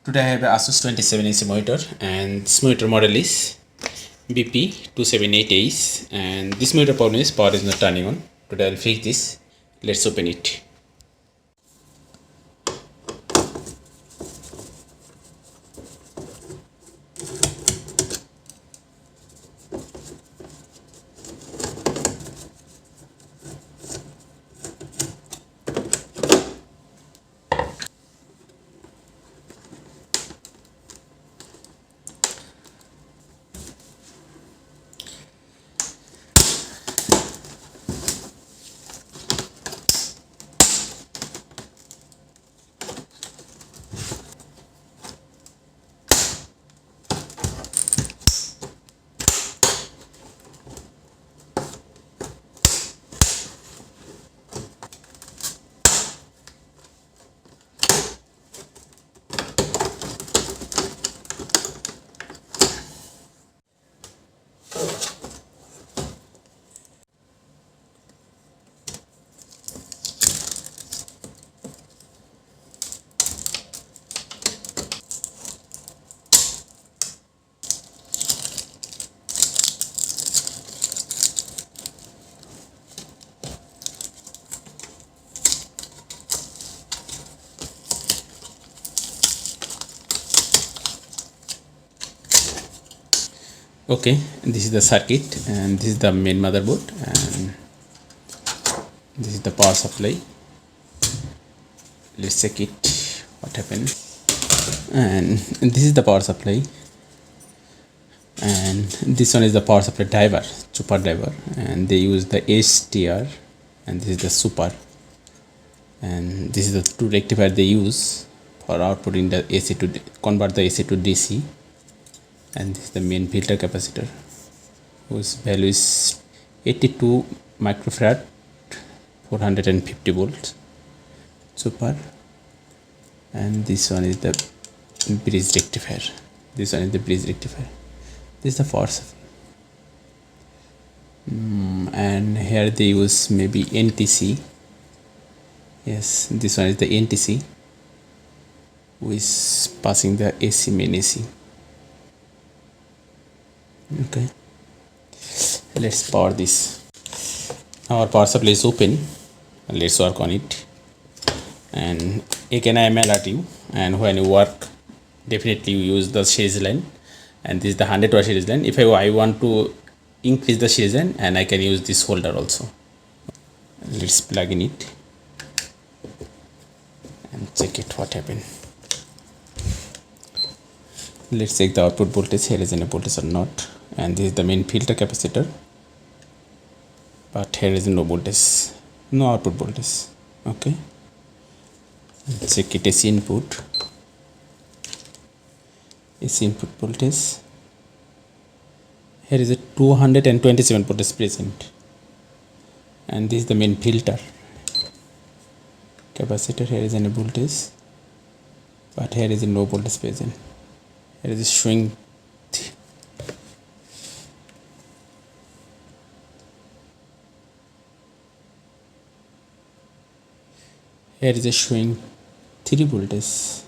Today I have a Asus 27-inch monitor, and this monitor model is VP278H, and this monitor power is not turning on. Today I'll fix this. Let's open it. Okay, this is the circuit, and this is the main motherboard, and this is the power supply. Let's check it. What happened? And this is the power supply, and this one is the power supply driver, super driver, and they use the STR, and this is the super, and this is the two rectifier they use for outputting the AC to convert the AC to DC. And this is the main filter capacitor, whose value is 82 microfarad, 450 volts, super. And this one is the bridge rectifier. This one is the bridge rectifier. This is the power supply. And here they use maybe NTC. Yes, this one is the NTC, who is passing the AC, main AC. Okay, let's power this. Our power supply is open. Let's work on it. And again I am alert you, and when you work, definitely you use the series line, and this is the 100 watt series line. If I want to increase the series line, and I can use this holder also. Let's plug in it and check it what happened. Let's check the output voltage. Here is any voltage or not, and this is the main filter capacitor, but here is no voltage, no output voltage. Okay, check it. AC input, AC input voltage. Here is a 227 voltage present, and this is the main filter capacitor. Here is any voltage, but here is no voltage present. Here is showing here is showing 3 voltage,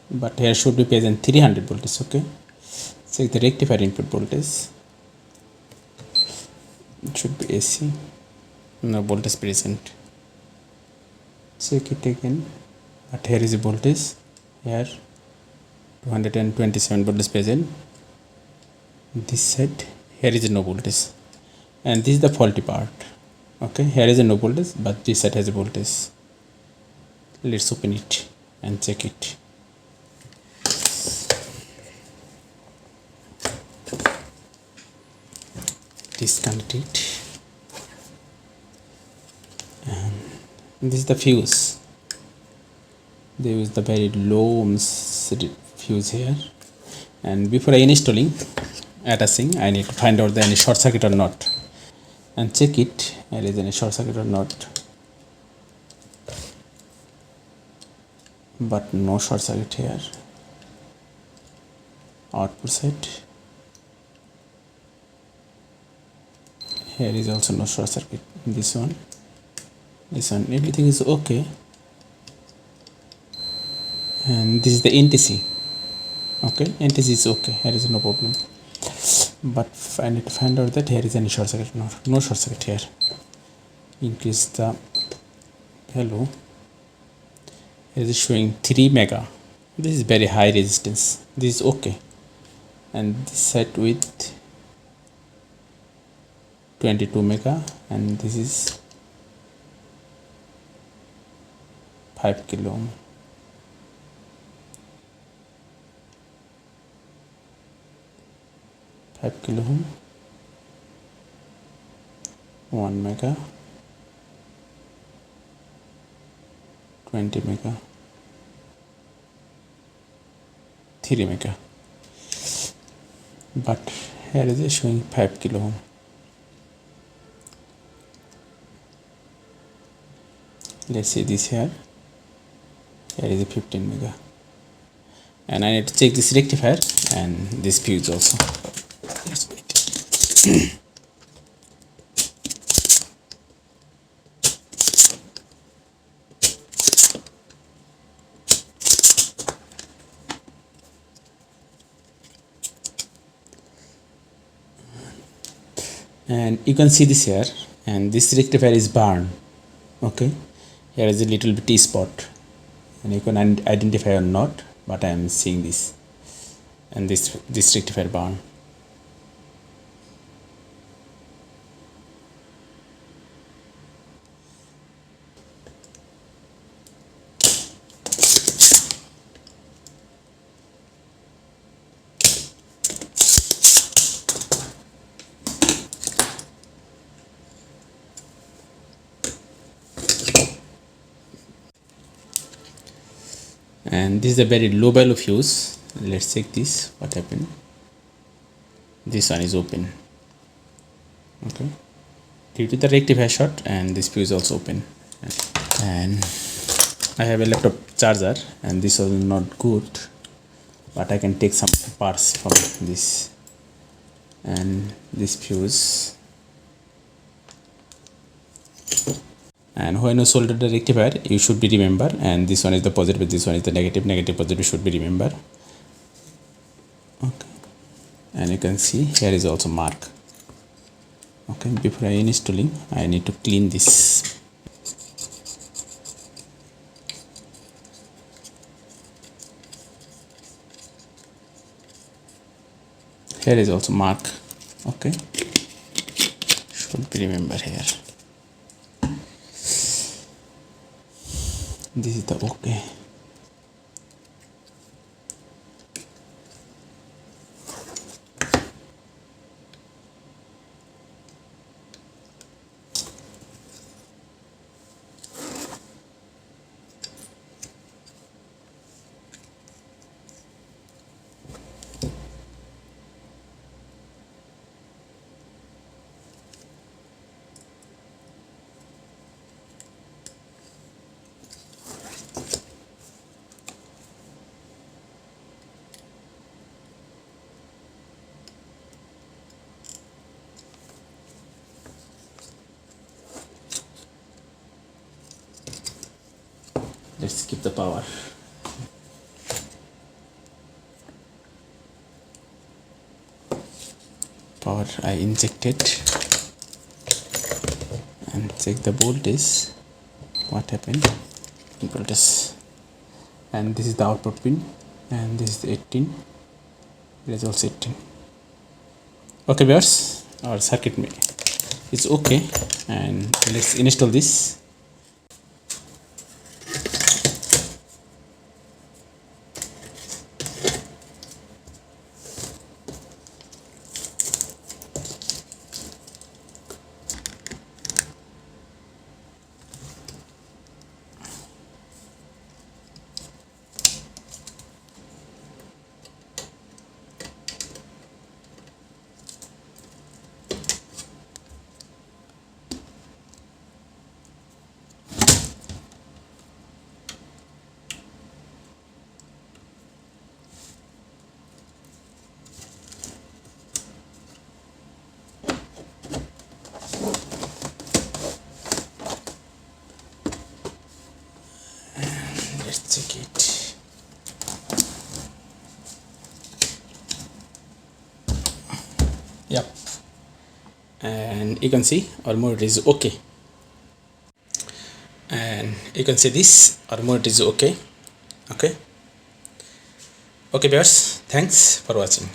but here should be present 300 voltage. Okay, check the rectifier input voltage. It should be AC, no voltage present. Check it again, but here is a voltage. Here 227 voltage present. This side, here is no voltage, and this is the faulty part. Okay, here is a no voltage, but this side has a voltage. Let's open it and check it. Disconnect it, and this is the fuse. They use the very low fuse here, and before installing attaching, I need to find out any short circuit or not, and check it. There is any short circuit or not, but no short circuit here. Output side, here is also no short circuit. This one, everything is okay. And this is the NTC. Okay, and this is okay, here is no problem. But I need to find out that here is any short circuit. No short circuit here. Increase the value. Here is showing 3 mega. This is very high resistance. This is okay, and this set with 22 mega, and this is 5 kilo ohm. Kilo ohm, 1 mega, 20 mega, 3 mega. But here is it showing 5 kilo ohm. Let's see this here. Here is a 15 mega. And I need to check this rectifier and this fuse also. Let's wait. And you can see this here, and this rectifier is burned. Okay, here is a little bit spot, and you can identify or not, but I am seeing this, and this rectifier burn. And this is a very low value fuse. Let's check this, what happened. This one is open. Okay, due to the rectifier short, and this fuse also open. And I have a laptop charger, and this was not good, but I can take some parts from this. And this fuse, and when you solder the rectifier, you should be remember, and this one is the positive, this one is the negative, positive should be remember. Okay, and you can see here is also mark. Okay, before I installing, I need to clean this. Here is also mark. Okay, should be remember here. This is the okay. Let's keep the power. Power I injected, and check the voltage. What happened? Voltage. And this is the output pin, and this is 18. It is also 18. Okay, viewers, our circuit is okay, and let's install this. Yep, and you can see our mode is okay, and you can see this our mode is okay. Okay, viewers, thanks for watching.